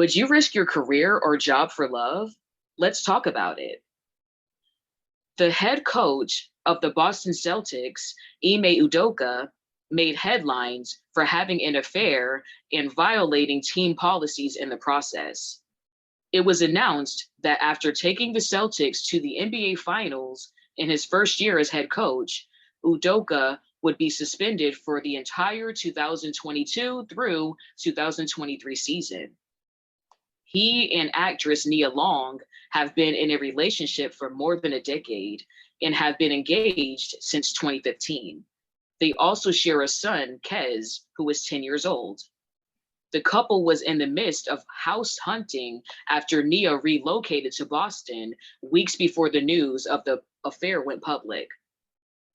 Would you risk your career or job for love? Let's talk about it. The head coach of the Boston Celtics, Ime Udoka, made headlines for having an affair and violating team policies in the process. It was announced that after taking the Celtics to the NBA Finals in his first year as head coach, Udoka would be suspended for the entire 2022 through 2023 season. He and actress Nia Long have been in a relationship for more than a decade and have been engaged since 2015. They also share a son, Kez, who is 10 years old. The couple was in the midst of house hunting after Nia relocated to Boston weeks before the news of the affair went public.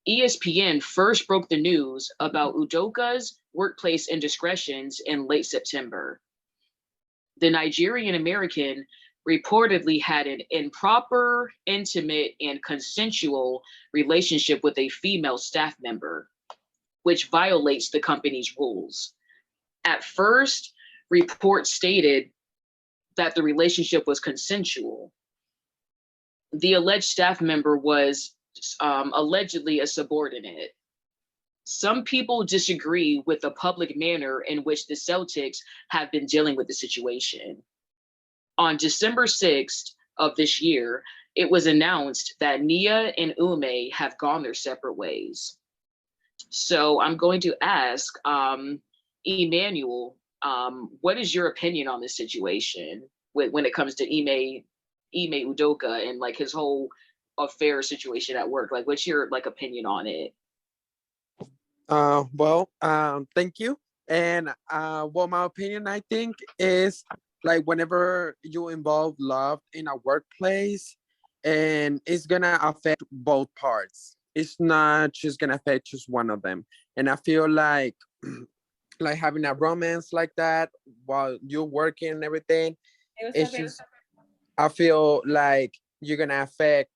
ESPN first broke the news about Udoka's workplace indiscretions in late September. The Nigerian American reportedly had an improper, intimate, and consensual relationship with a female staff member, which violates the company's rules. At first, reports stated that the relationship was consensual. The alleged staff member was allegedly a subordinate. Some people disagree with the public manner in which the Celtics have been dealing with the situation. On December 6th of this year, it was announced that Nia and Ume have gone their separate ways. So I'm going to ask Emmanuel, what is your opinion on this situation when it comes to Ime Udoka and like his whole affair situation at work? Like, what's your like opinion on it? Thank you. And well, my opinion, I think, is like whenever you involve love in a workplace, and it's gonna affect both parts. It's not just gonna affect just one of them. And I feel like having a romance like that while you're working and everything, it's just I feel like you're gonna affect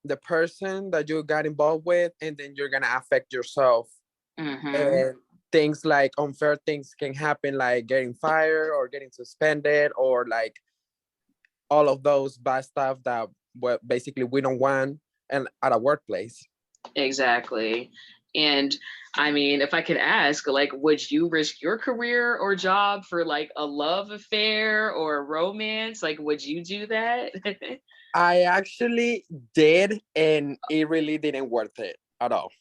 the person that you got involved with, and then you're gonna affect yourself. Mm-hmm. And things like unfair things can happen, like getting fired or getting suspended, or like all of those bad stuff that basically we don't want and at a workplace. Exactly. And I mean, if I could ask, like, would you risk your career or job for like a love affair or a romance? Like, would you do that? I actually did, and it really didn't worth it at all.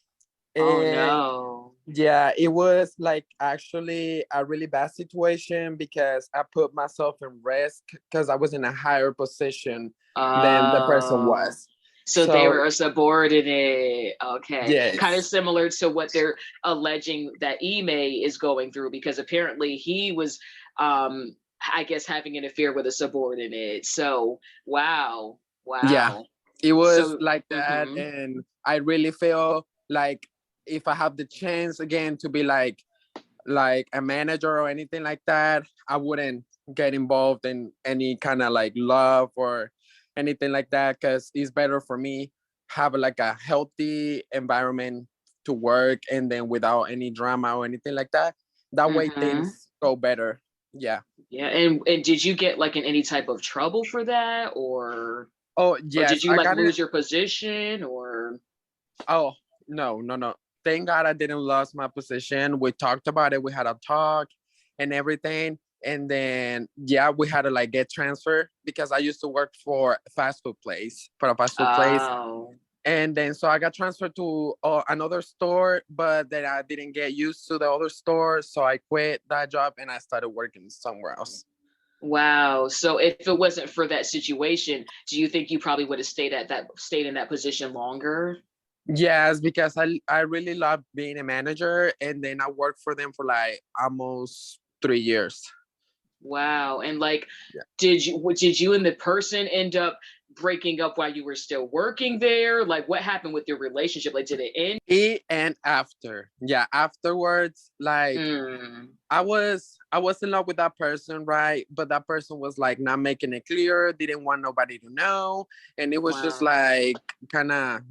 Oh And no. yeah, it was like actually a really bad situation because I put myself in risk because I was in a higher position than the person Oh. was. So they So were a subordinate. Okay. Kind of yes, similar to what they're alleging that Ime is going through, because apparently he was, I guess, having an affair with a subordinate. So, wow. yeah, Wow. it was So, like that. mhm. And I really feel like if I have the chance again to be like a manager or anything like that, I wouldn't get involved in any kind of like love or anything like that, because it's better for me have like a healthy environment to work, and then without any drama or anything like that. That way Mhm. things go better. Yeah. Yeah. And did you get like in any type of trouble for that, Oh or did yes, you I like got it. lose your position or? Oh no, no, no. Thank God I didn't lose my position. We talked about it. We had a talk and everything. And then yeah, we had to like get transferred because I used to work for a fast food place, for a fast food place. Oh. And then so I got transferred to another store, but then I didn't get used to the other store. So I quit that job and I started working somewhere else. Wow. So if it wasn't for that situation, do you think you probably would have stayed in that position longer? Yes, because I really love being a manager, and then I worked for them for like almost 3 years. Wow. And like, Yeah. did you and the person end up breaking up while you were still working there? Like, what happened with your relationship? Like, did it end? And after, yeah, afterwards, like Mm, I was in love with that person, right? But that person was like not making it clear, didn't want nobody to know, and it was just wow. like kind of,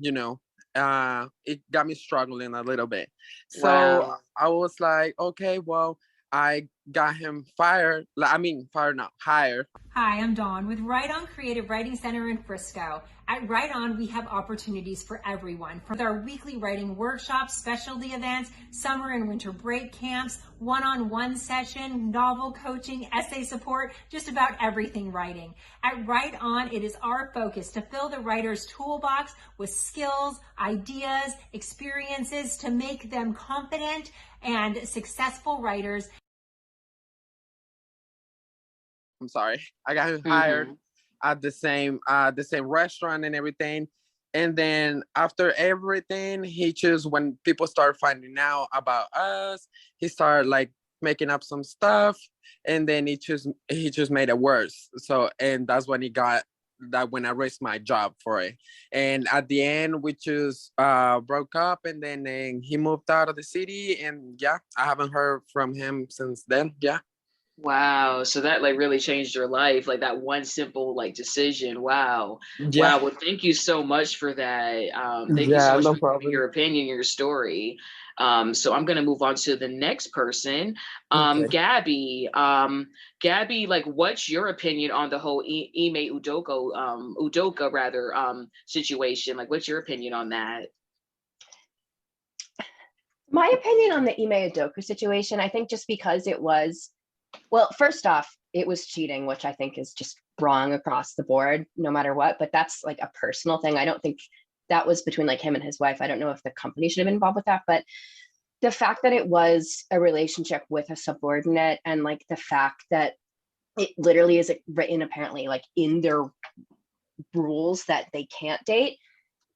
it got me struggling a little bit. So Wow. I was like, okay, well, I got him fired. I mean, fired, not hired. Hi, I'm Dawn with Right On Creative Writing Center in Frisco. At Right On, we have opportunities for everyone, from our weekly writing workshops, specialty events, summer and winter break camps, one-on-one session, novel coaching, essay support, just about everything writing. At Right On, it is our focus to fill the writer's toolbox with skills, ideas, experiences to make them confident and successful writers. I'm sorry. I got him hired at the same restaurant and everything. And then after everything, he just, when people start finding out about us, he started like making up some stuff, and then he just made it worse. So, and that's when when I risked my job for it. And at the end, we just broke up, and then he moved out of the city, and yeah, I haven't heard from him since then. Yeah. Wow. So that like really changed your life, like that one simple like decision. Wow. Yeah. Wow. Well, thank you so much for that. Thank you so Yeah, much no for giving problem. your opinion, your story. So I'm gonna move on to the next person. Okay. Gabby. Gabby, like what's your opinion on the whole Ime Udoka rather situation? Like what's your opinion on that? My opinion on the Ime Udoka situation, I think just because it was, well, first off, it was cheating, which I think is just wrong across the board, no matter what. But that's like a personal thing. I don't think that was between like him and his wife. I don't know if the company should have been involved with that. But the fact that it was a relationship with a subordinate, and like the fact that it literally is written apparently like in their rules that they can't date,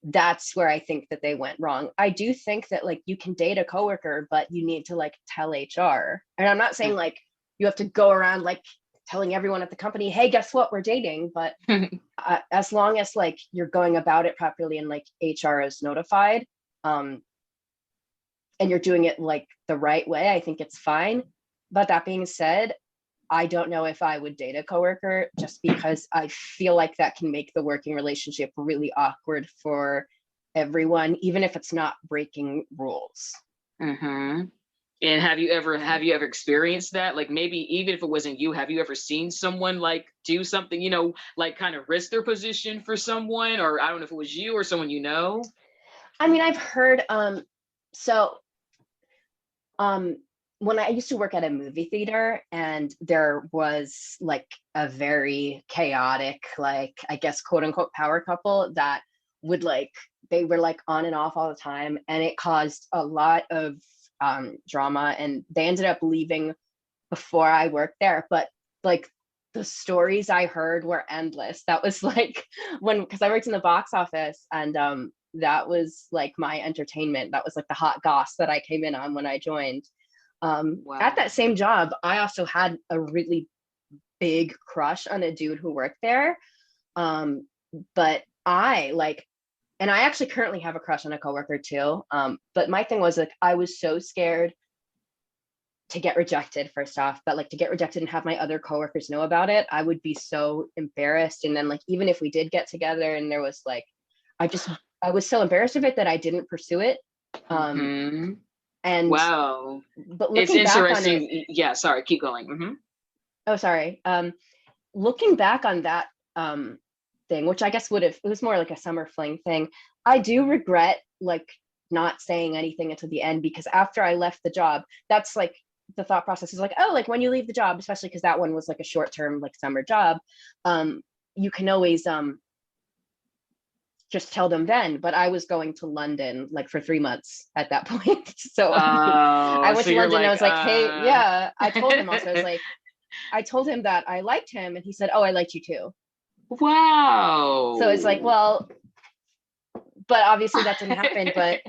that's where I think that they went wrong. I do think that like you can date a coworker, but you need to like tell HR. And I'm not saying like you have to go around like telling everyone at the company, hey, guess what, we're dating. But as long as like you're going about it properly and like HR is notified, and you're doing it like the right way, I think it's fine. But that being said, I don't know if I would date a coworker, just because I feel like that can make the working relationship really awkward for everyone, even if it's not breaking rules. Mm-hmm. And have you ever experienced that? Like maybe even if it wasn't you, have you ever seen someone like do something, like kind of risk their position for someone? Or I don't know if it was you or someone you know. I mean, I've heard, so when I used to work at a movie theater, and there was like a very chaotic, like I guess quote unquote power couple that would like, they were like on and off all the time, and it caused a lot of drama, and they ended up leaving before I worked there. But like the stories I heard were endless. That was like because I worked in the box office, and that was like my entertainment. That was like the hot goss that I came in on when I joined. At Wow. that same job, I also had a really big crush on a dude who worked there. But I like, and I actually currently have a crush on a coworker too. But my thing was like, I was so scared to get rejected, first off, but like to get rejected and have my other coworkers know about it, I would be so embarrassed. And then like, even if we did get together and there was like, I was so embarrassed of it that I didn't pursue it. Hmm. And Wow. but It's looking back on it, interesting. Yeah, sorry, keep going. Hmm. oh sorry, looking back on that thing, which I guess it was more like a summer fling thing, I do regret like not saying anything until the end, because after I left the job, that's like the thought process is like, oh, like when you leave the job, especially because that one was like a short-term like summer job, you can always just tell them then. But I was going to London like for 3 months at that point. So I Oh, went so to you're London and I like, was like, hey, yeah, I told him also, I was like, I told him that I liked him, and he said, oh, I liked you too. So it's like, wow. well, but obviously that didn't happen. But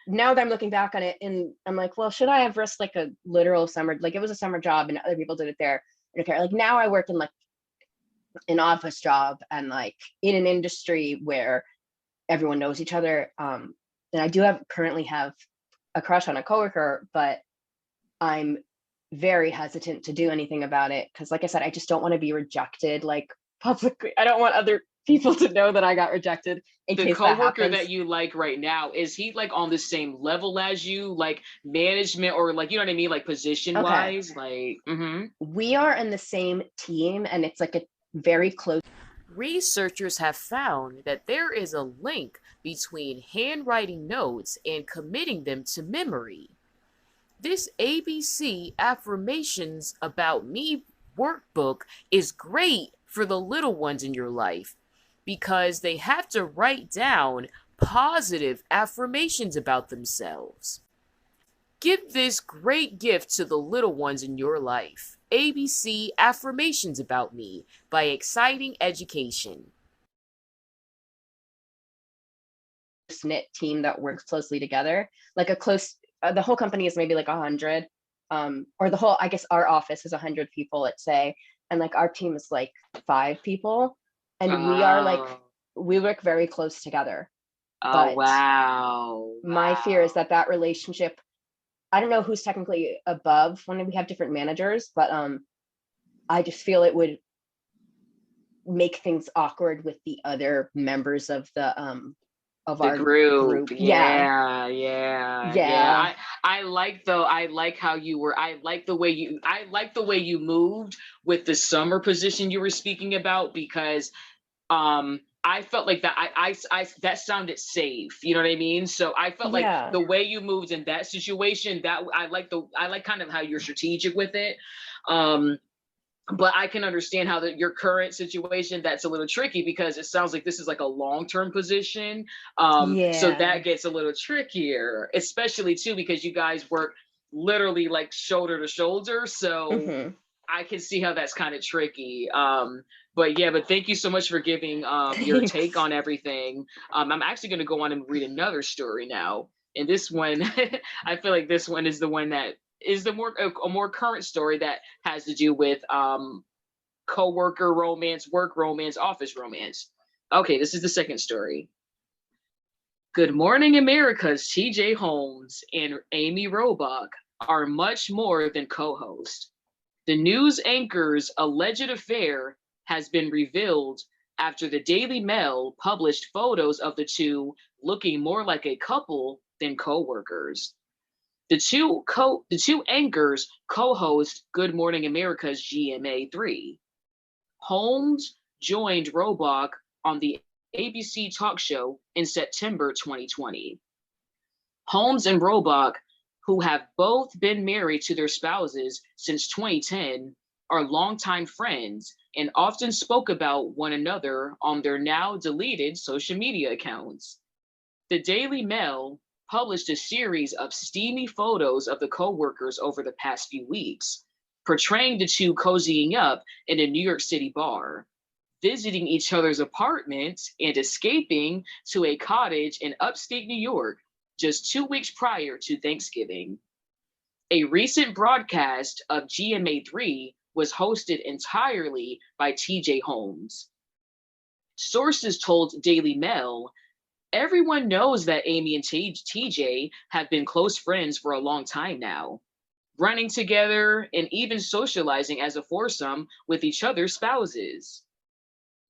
now that I'm looking back on it, and I'm like, well, should I have risked like a literal summer, like it was a summer job and other people did it there. I don't care. Like now I work in like an office job, and like in an industry where everyone knows each other. And I do currently have a crush on a coworker, but I'm very hesitant to do anything about it, because like I said, I just don't want to be rejected like publicly. I don't want other people to know that I got rejected in The case that coworker happens. that you like right now, is he like on the same level as you, like management, or like, you know what I mean, like position Okay. wise? Like, We are in the same team, and it's like a very close. Researchers have found that there is a link between handwriting notes and committing them to memory. This ABC Affirmations About Me workbook is great for the little ones in your life because they have to write down positive affirmations about themselves. Give this great gift to the little ones in your life. ABC Affirmations About Me by Exciting Education. Knit team that works closely together, like a close, the whole company is maybe like 100, or the whole, I guess our office is 100 people, let's say, and like our team is like 5 people, and we are like, we work very close together. oh, But wow. my fear is that that relationship, I don't know who's technically above when we have different managers, but I just feel it would make things awkward with the other members of our group. Yeah. I like how you were, I like the way you moved with the summer position you were speaking about, because I felt like that I that sounded safe, you know what I mean? So I felt like the way you moved in that situation, that I like kind of how you're strategic with it. But I can understand how your current situation, that's a little tricky, because it sounds like this is like a long-term position. So that gets a little trickier, especially too, because you guys work literally like shoulder to shoulder. So I can see how that's kind of tricky. But thank you so much for giving your take on everything. I'm actually going to go on and read another story now. And this one, I feel like this one is the one that is a more current story that has to do with coworker romance, work romance, office romance. Okay, this is the second story. Good Morning America's TJ Holmes and Amy Robach are much more than co-hosts. The news anchor's alleged affair has been revealed after the Daily Mail published photos of the two looking more like a couple than co-workers. The two anchors co-host Good Morning America's GMA3. Holmes joined Robach on the ABC talk show in September 2020. Holmes and Robach, who have both been married to their spouses since 2010, are longtime friends and often spoke about one another on their now deleted social media accounts. The Daily Mail published a series of steamy photos of the co-workers over the past few weeks, portraying the two cozying up in a New York City bar, visiting each other's apartments, and escaping to a cottage in upstate New York just 2 weeks prior to Thanksgiving. A recent broadcast of GMA3 was hosted entirely by TJ Holmes. Sources told Daily Mail, everyone knows that Amy and TJ have been close friends for a long time now, running together and even socializing as a foursome with each other's spouses.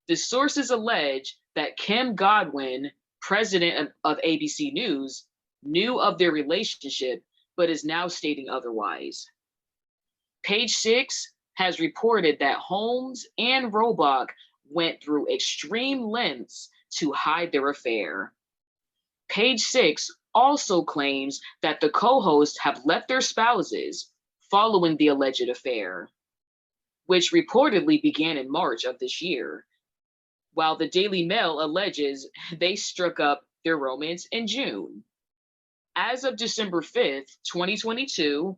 The sources allege that Kim Godwin, president of ABC News, knew of their relationship, but is now stating otherwise. Page 6 has reported that Holmes and Robach went through extreme lengths to hide their affair. Page 6 also claims that the co-hosts have left their spouses following the alleged affair, which reportedly began in March of this year, while the Daily Mail alleges they struck up their romance in June. As of December 5th, 2022,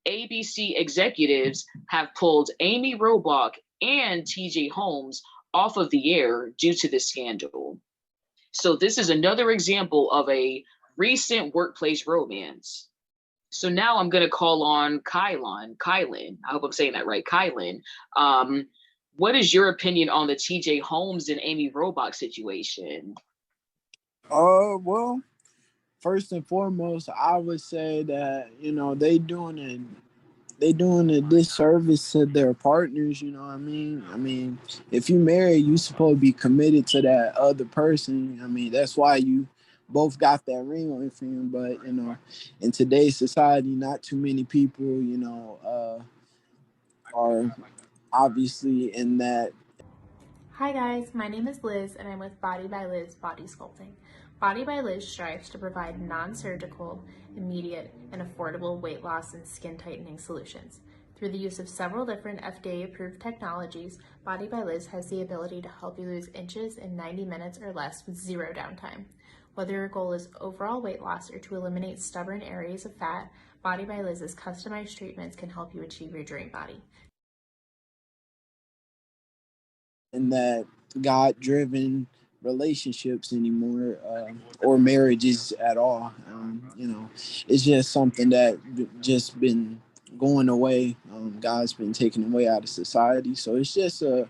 ABC executives have pulled Amy Robach and TJ Holmes off of the air due to this scandal. So this is another example of a recent workplace romance. So now I'm going to call on Kylan. I hope I'm saying that right. Kylan, what is your opinion on the TJ Holmes and Amy Robach situation? Well, first and foremost, I would say that, they they doing a disservice to their partners. You know what I mean? I mean, if you marry, you supposed to be committed to that other person. I mean, that's why you both got that ring on your finger. But you know, in today's society, not too many people, are obviously in that. Hi guys, my name is Liz and I'm with Body by Liz Body Sculpting. Body by Liz strives to provide non-surgical, immediate, and affordable weight loss and skin tightening solutions. Through the use of several different FDA-approved technologies, Body by Liz has the ability to help you lose inches in 90 minutes or less with zero downtime. Whether your goal is overall weight loss or to eliminate stubborn areas of fat, Body by Liz's customized treatments can help you achieve your dream body. In that God-driven relationships anymore, or marriages at all. You know, it's just something that just been going away. God's been taken away out of society, so it's just a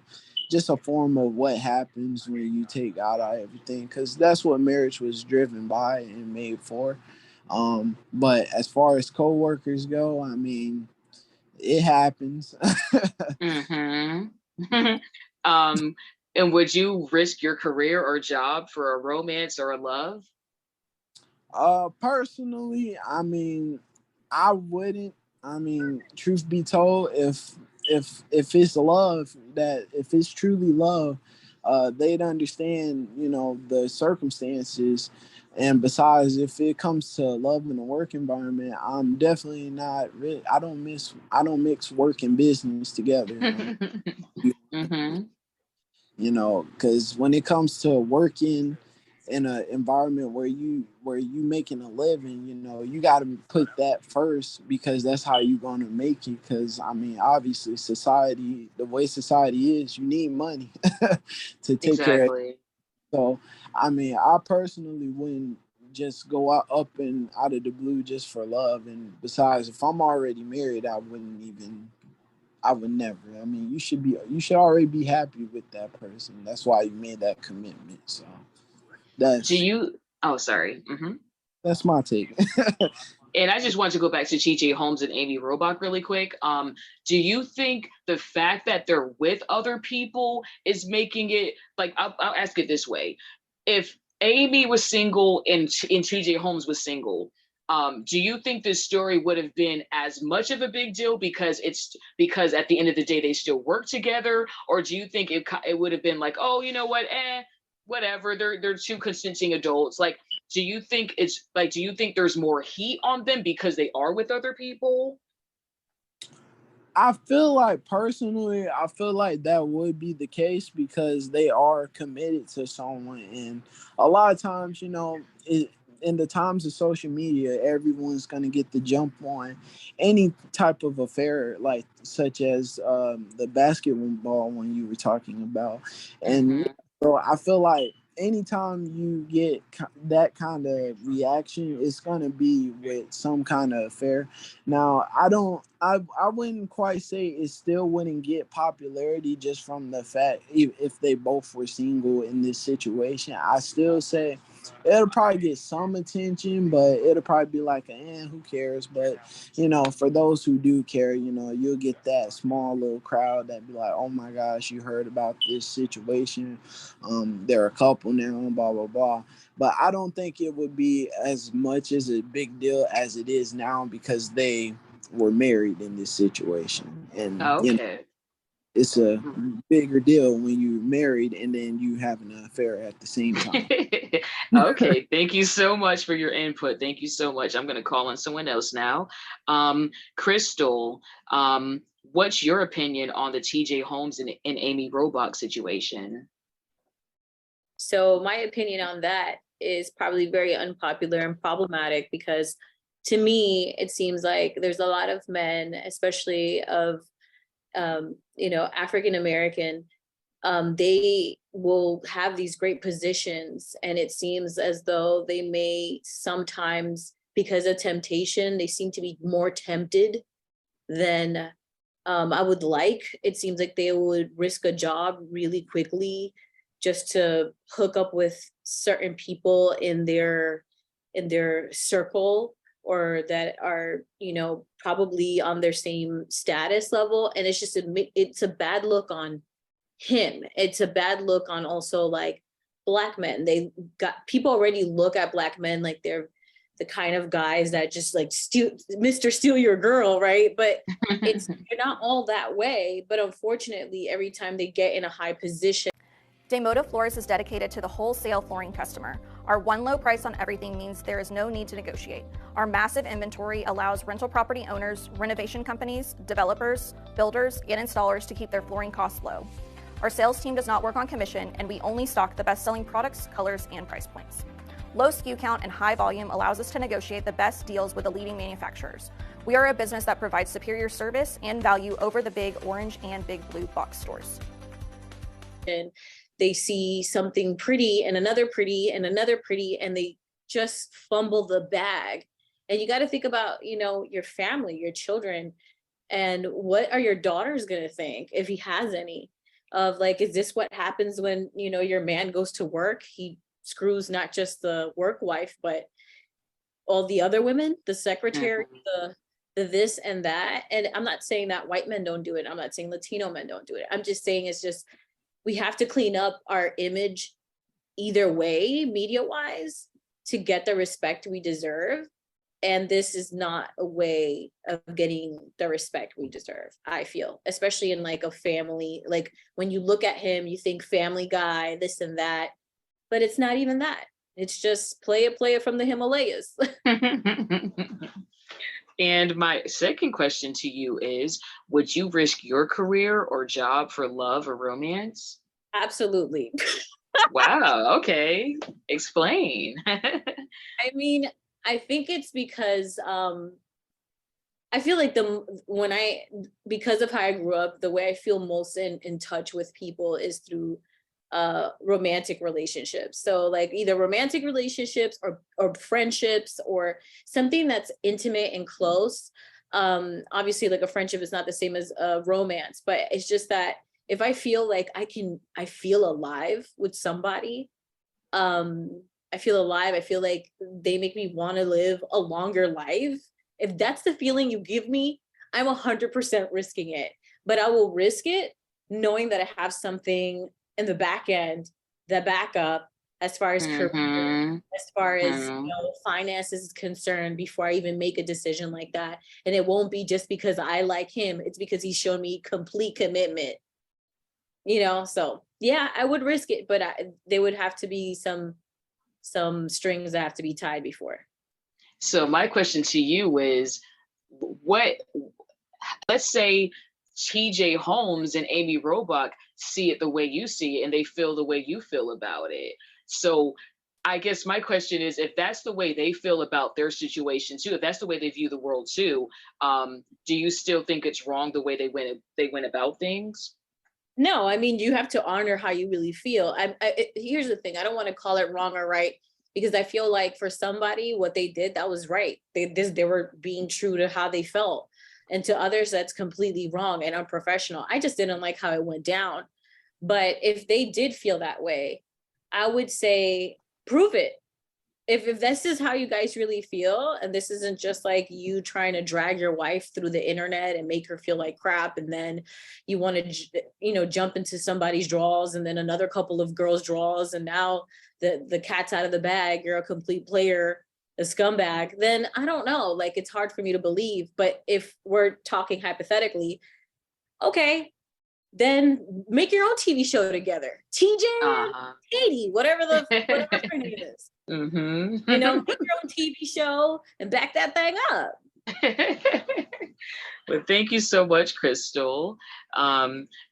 form of what happens when you take God out of everything, because that's what marriage was driven by and made for. But as far as co-workers go, I mean, it happens. Mm-hmm. And would you risk your career or job for a romance or a love? Personally, I mean, I wouldn't. I mean, truth be told, if it's love, that if it's truly love, they'd understand, you know, the circumstances. And besides, if it comes to love in a work environment, I'm definitely not. I don't mix work and business together. Mm-hmm. You know, because when it comes to working in an environment where you making a living, you know, you got to put that first, because that's how you going to make it. Because I mean, obviously society, the way society is, you need money to take care of it. Exactly. So I mean, I personally wouldn't just go out up and out of the blue just for love. And besides, if I'm already married, I would never. I mean, you should already be happy with that person. That's why you made that commitment. So Do that's you? Oh, sorry. Mm-hmm. that's my take. And I just wanted to go back to TJ Holmes and Amy Robach really quick. Do you think the fact that they're with other people is making it like? I'll ask it this way: if Amy was single and TJ Holmes was single, do you think this story would have been as much of a big deal because at the end of the day they still work together, or do you think it would have been like, oh, you know what, whatever, they're two consenting adults, like? Do you think there's more heat on them because they are with other people? I feel like personally, I feel like that would be the case because they are committed to someone, and a lot of times, you know, in the times of social media, everyone's gonna get the jump on any type of affair, like such as the basketball one you were talking about, and Mm-hmm. so I feel like anytime you get that kind of reaction, it's gonna be with some kind of affair. Now, I wouldn't quite say it still wouldn't get popularity just from the fact if they both were single in this situation. I still say it'll probably get some attention, but it'll probably be like, who cares? But, you know, for those who do care, you know, you'll get that small little crowd that be like, oh my gosh, you heard about this situation. They're a couple now, blah, blah, blah. But I don't think it would be as much as a big deal as it is now because they were married in this situation. And, you know, Okay. it's a bigger deal when you're married and then you have an affair at the same time. Okay, thank you so much for your input. Thank you so much. I'm going to call on someone else now. Crystal, what's your opinion on the TJ Holmes and Amy Robach situation? So my opinion on that is probably very unpopular and problematic because to me, it seems like there's a lot of men, especially of, African American, they will have these great positions. And it seems as though they may sometimes, because of temptation, they seem to be more tempted than I would like. It seems like they would risk a job really quickly just to hook up with certain people in their circle or that are, probably on their same status level. And it's just, it's a bad look on him. It's a bad look on also like Black men. People already look at Black men like they're the kind of guys that just like steal your girl, right? But they're not all that way. But unfortunately, every time they get in a high position. Demoda Floors is dedicated to the wholesale flooring customer. Our one low price on everything means there is no need to negotiate. Our massive inventory allows rental property owners, renovation companies, developers, builders, and installers to keep their flooring costs low. Our sales team does not work on commission, and we only stock the best-selling products, colors, and price points. Low SKU count and high volume allows us to negotiate the best deals with the leading manufacturers. We are a business that provides superior service and value over the big orange and big blue box stores. And they see something pretty and another pretty and another pretty, and they just fumble the bag. And you got to think about, your family, your children, and what are your daughters going to think, if he has any, of like, is this what happens when, your man goes to work? He screws not just the work wife, but all the other women, the secretary, the this and that. And I'm not saying that white men don't do it. I'm not saying Latino men don't do it. I'm just saying it's just, we have to clean up our image either way, media wise, to get the respect we deserve. And this is not a way of getting the respect we deserve, I feel, especially in like a family. Like when you look at him, you think Family Guy, this and that, but it's not even that. It's just play it from the Himalayas. And my second question to you is, would you risk your career or job for love or romance? Absolutely. Wow. Okay. Explain. I mean, I think it's because I feel like because of how I grew up, the way I feel most in touch with people is through romantic relationships. So like either romantic relationships or friendships or something that's intimate and close. Obviously, like a friendship is not the same as a romance, but it's just that if I feel like I feel alive with somebody, I feel alive. I feel like they make me want to live a longer life. If that's the feeling you give me, I'm 100% risking it. But I will risk it knowing that I have something in the back end, the backup, as far as career, as far as finances is concerned, before I even make a decision like that. And it won't be just because I like him. It's because he's shown me complete commitment. So yeah, I would risk it, but there would have to be some strings that have to be tied before. So my question to you is, let's say TJ Holmes and Amy Robach see it the way you see it and they feel the way you feel about it. So I guess my question is, if that's the way they feel about their situation too, if that's the way they view the world too, do you still think it's wrong the way they went about things? No, I mean, you have to honor how you really feel. Here's the thing. I don't want to call it wrong or right, because I feel like for somebody, what they did, that was right. They were being true to how they felt. And to others, that's completely wrong and unprofessional. I just didn't like how it went down. But if they did feel that way, I would say, prove it. If this is how you guys really feel, and this isn't just like you trying to drag your wife through the internet and make her feel like crap, and then you want to, jump into somebody's drawers and then another couple of girls' drawers, and now the cat's out of the bag, you're a complete player, a scumbag, then I don't know, like it's hard for me to believe. But if we're talking hypothetically, okay, then make your own TV show together. TJ, Katie, whatever her name is. Make your own TV show and back that thing up. Well, thank you so much, Crystal.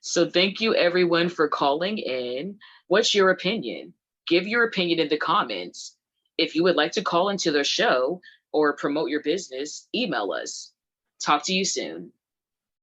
So thank you everyone for calling in. What's your opinion? Give your opinion in the comments. If you would like to call into the show or promote your business, email us. Talk to you soon.